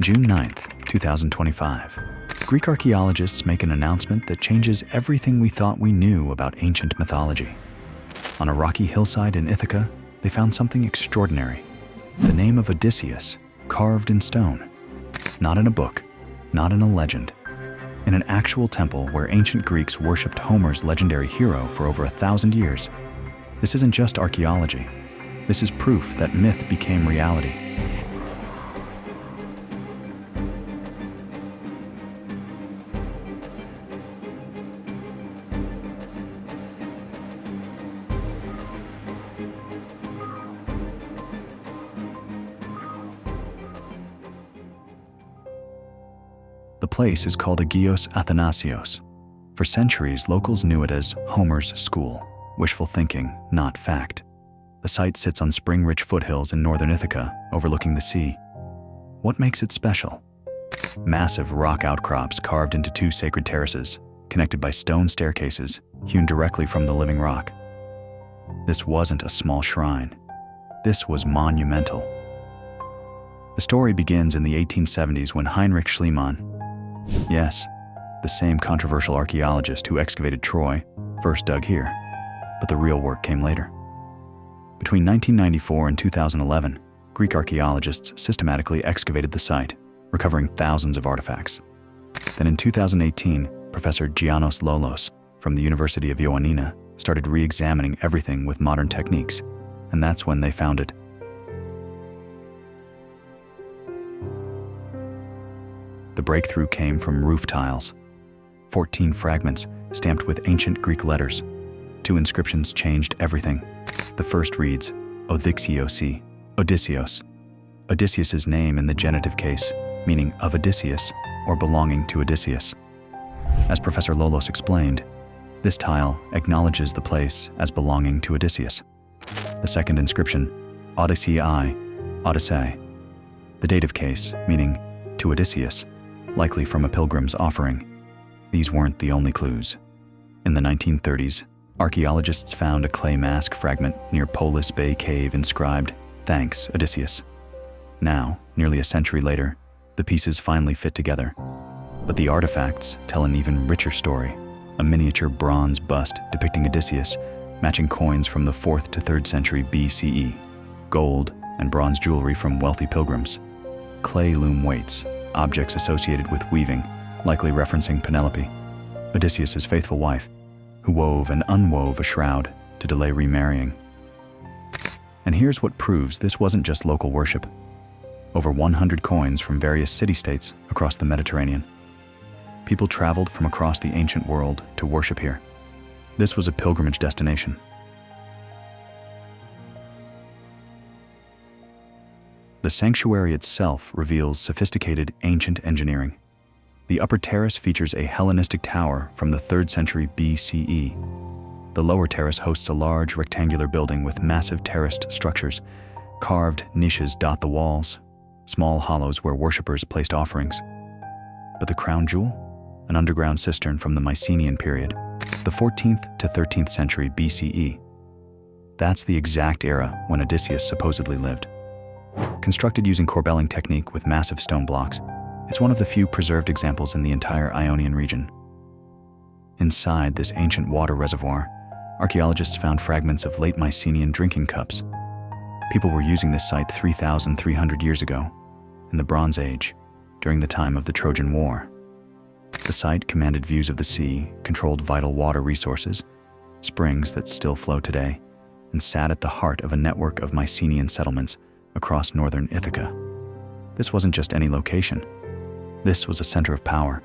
June 9th, 2025. Greek archaeologists make an announcement that changes everything we thought we knew about ancient mythology. On a rocky hillside in Ithaca, they found something extraordinary. The name of Odysseus, carved in stone. Not in a book, not in a legend. In an actual temple where ancient Greeks worshipped Homer's legendary hero for over 1,000 years. This isn't just archaeology. This is proof that myth became reality. The place is called Agios Athanasios. For centuries, locals knew it as Homer's school. Wishful thinking, not fact. The site sits on spring-rich foothills in northern Ithaca, overlooking the sea. What makes it special? Massive rock outcrops carved into two sacred terraces, connected by stone staircases, hewn directly from the living rock. This wasn't a small shrine. This was monumental. The story begins in the 1870s when Heinrich Schliemann, yes, the same controversial archaeologist who excavated Troy, first dug here, but the real work came later. Between 1994 and 2011, Greek archaeologists systematically excavated the site, recovering thousands of artifacts. Then in 2018, Professor Giannos Lolos from the University of Ioannina started re-examining everything with modern techniques, and that's when they found it. The breakthrough came from roof tiles. 14 fragments stamped with ancient Greek letters. 2 inscriptions changed everything. The first reads, Odysseus, Odysseus. Odysseus's name in the genitive case, meaning of Odysseus or belonging to Odysseus. As Professor Lolos explained, this tile acknowledges the place as belonging to Odysseus. The second inscription, Odyssey, Odyssey. The dative case, meaning to Odysseus, likely from a pilgrim's offering. These weren't the only clues. In the 1930s, archaeologists found a clay mask fragment near Polis Bay Cave inscribed, "Thanks, Odysseus." Now, nearly a century later, the pieces finally fit together. But the artifacts tell an even richer story, a miniature bronze bust depicting Odysseus, matching coins from the 4th to 3rd century BCE, gold and bronze jewelry from wealthy pilgrims, clay loom weights, objects associated with weaving, likely referencing Penelope, Odysseus's faithful wife, who wove and unwove a shroud to delay remarrying. And here's what proves this wasn't just local worship. Over 100 coins from various city-states across the Mediterranean. People traveled from across the ancient world to worship here. This was a pilgrimage destination. The sanctuary itself reveals sophisticated ancient engineering. The upper terrace features a Hellenistic tower from the 3rd century BCE. The lower terrace hosts a large rectangular building with massive terraced structures. Carved niches dot the walls, small hollows where worshippers placed offerings. But the crown jewel? An underground cistern from the Mycenaean period, the 14th to 13th century BCE. That's the exact era when Odysseus supposedly lived. Constructed using corbelling technique with massive stone blocks, it's one of the few preserved examples in the entire Ionian region. Inside this ancient water reservoir, archaeologists found fragments of late Mycenaean drinking cups. People were using this site 3,300 years ago, in the Bronze Age, during the time of the Trojan War. The site commanded views of the sea, controlled vital water resources, springs that still flow today, and sat at the heart of a network of Mycenaean settlements across northern Ithaca. This wasn't just any location. This was a center of power.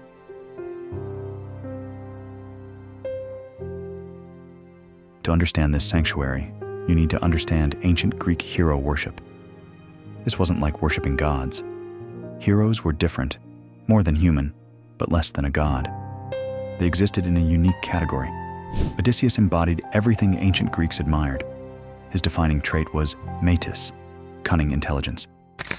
To understand this sanctuary, you need to understand ancient Greek hero worship. This wasn't like worshiping gods. Heroes were different, more than human, but less than a god. They existed in a unique category. Odysseus embodied everything ancient Greeks admired. His defining trait was metis, cunning intelligence.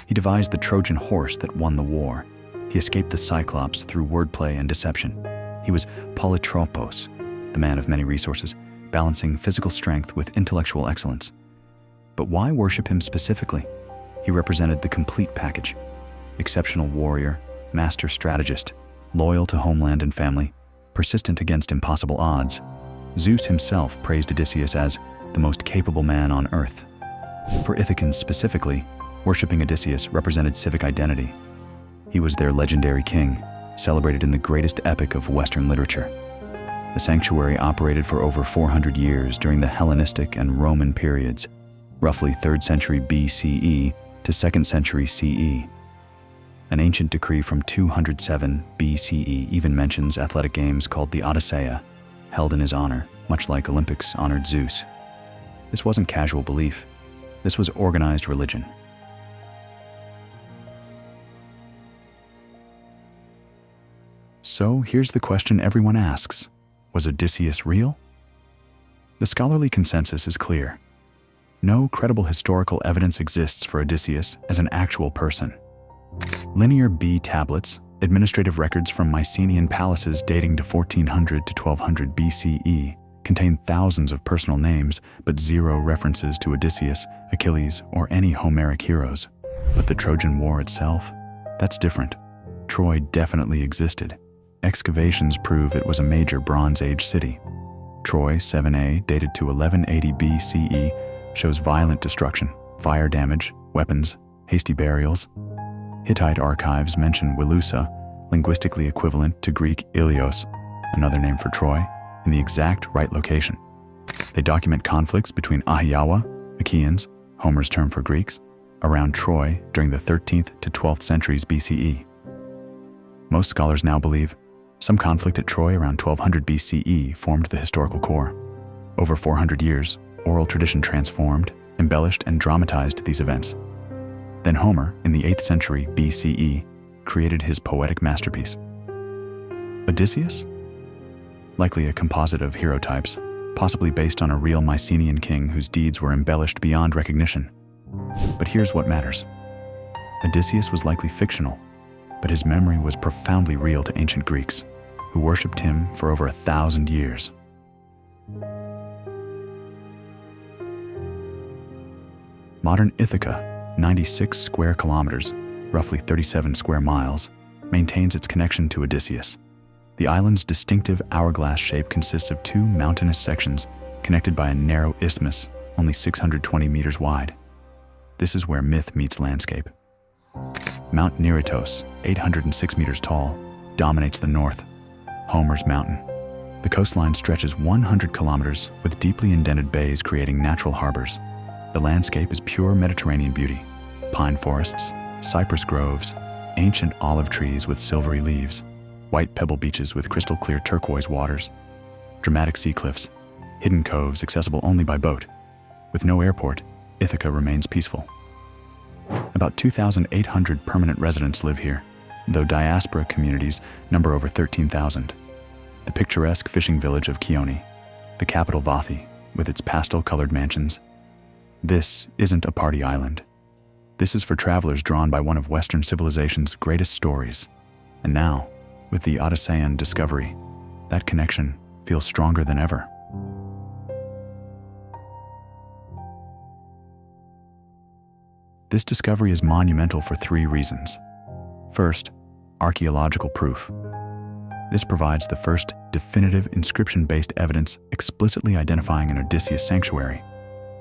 He devised the Trojan horse that won the war. He escaped the Cyclops through wordplay and deception. He was polytropos, the man of many resources, balancing physical strength with intellectual excellence. But why worship him specifically? He represented the complete package. exceptional warrior, master strategist, loyal to homeland and family, persistent against impossible odds. Zeus himself praised Odysseus as the most capable man on earth. For Ithacans specifically, worshipping Odysseus represented civic identity. He was their legendary king, celebrated in the greatest epic of Western literature. The sanctuary operated for over 400 years during the Hellenistic and Roman periods, roughly 3rd century BCE to 2nd century CE. An ancient decree from 207 BCE even mentions athletic games called the Odyssey, held in his honor, much like Olympics honored Zeus. This wasn't casual belief. This was organized religion. So here's the question everyone asks. Was Odysseus real? The scholarly consensus is clear. No credible historical evidence exists for Odysseus as an actual person. Linear B tablets, administrative records from Mycenaean palaces dating to 1400 to 1200 BCE, contain thousands of personal names but zero references to Odysseus, Achilles, or any Homeric heroes. But the Trojan War itself? That's different. Troy definitely existed. Excavations prove it was a major Bronze Age city. Troy 7a, dated to 1180 BCE, shows violent destruction, fire damage, weapons, hasty burials. Hittite archives mention Wilusa, linguistically equivalent to Greek Ilios, another name for Troy, in the exact right location. They document conflicts between Ahiawa, Achaeans, Homer's term for Greeks, around Troy during the 13th to 12th centuries BCE. Most scholars now believe some conflict at Troy around 1200 BCE formed the historical core. Over 400 years, oral tradition transformed, embellished, and dramatized these events. Then Homer, in the 8th century BCE, created his poetic masterpiece. Odysseus? Likely a composite of hero types, possibly based on a real Mycenaean king whose deeds were embellished beyond recognition. But here's what matters. Odysseus was likely fictional, but his memory was profoundly real to ancient Greeks, who worshipped him for over 1,000 years. Modern Ithaca, 96 square kilometers, roughly 37 square miles, maintains its connection to Odysseus. The island's distinctive hourglass shape consists of 2 mountainous sections connected by a narrow isthmus, only 620 meters wide. This is where myth meets landscape. Mount Neritos, 806 meters tall, dominates the north, Homer's mountain. The coastline stretches 100 kilometers with deeply indented bays creating natural harbors. The landscape is pure Mediterranean beauty. Pine forests, cypress groves, ancient olive trees with silvery leaves, white pebble beaches with crystal clear turquoise waters, dramatic sea cliffs, hidden coves accessible only by boat. With no airport, Ithaca remains peaceful. About 2,800 permanent residents live here, though diaspora communities number over 13,000. The picturesque fishing village of Chione, the capital Vathi, with its pastel-colored mansions. This isn't a party island. This is for travelers drawn by one of Western civilization's greatest stories. And now, with the Odyssean discovery, that connection feels stronger than ever. This discovery is monumental for 3 reasons. First, archaeological proof. This provides the first definitive inscription-based evidence explicitly identifying an Odysseus sanctuary.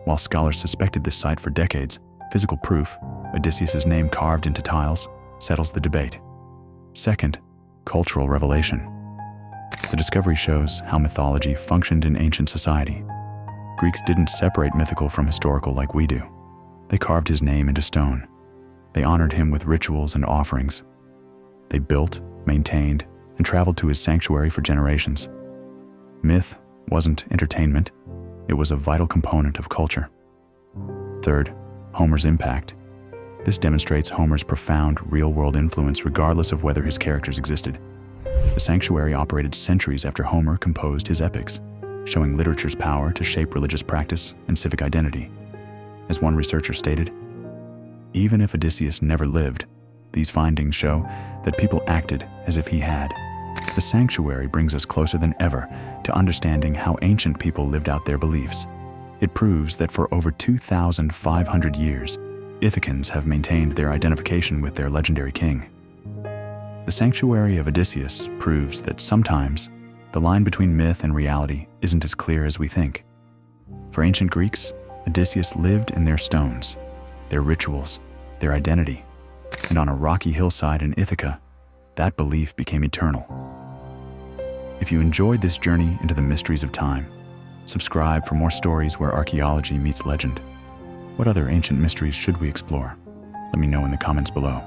While scholars suspected this site for decades, physical proof, Odysseus' name carved into tiles, settles the debate. Second, cultural revelation. The discovery shows how mythology functioned in ancient society. Greeks didn't separate mythical from historical like we do. They carved his name into stone. They honored him with rituals and offerings. They built, maintained, and traveled to his sanctuary for generations. Myth wasn't entertainment. It was a vital component of culture. Third, Homer's impact. This demonstrates Homer's profound real-world influence regardless of whether his characters existed. The sanctuary operated centuries after Homer composed his epics, showing literature's power to shape religious practice and civic identity. As one researcher stated, even if Odysseus never lived, these findings show that people acted as if he had. The sanctuary brings us closer than ever to understanding how ancient people lived out their beliefs. It proves that for over 2,500 years, Ithacans have maintained their identification with their legendary king. The sanctuary of Odysseus proves that sometimes the line between myth and reality isn't as clear as we think. For ancient Greeks, Odysseus lived in their stones, their rituals, their identity, and on a rocky hillside in Ithaca, that belief became eternal. If you enjoyed this journey into the mysteries of time, subscribe for more stories where archaeology meets legend. What other ancient mysteries should we explore? Let me know in the comments below.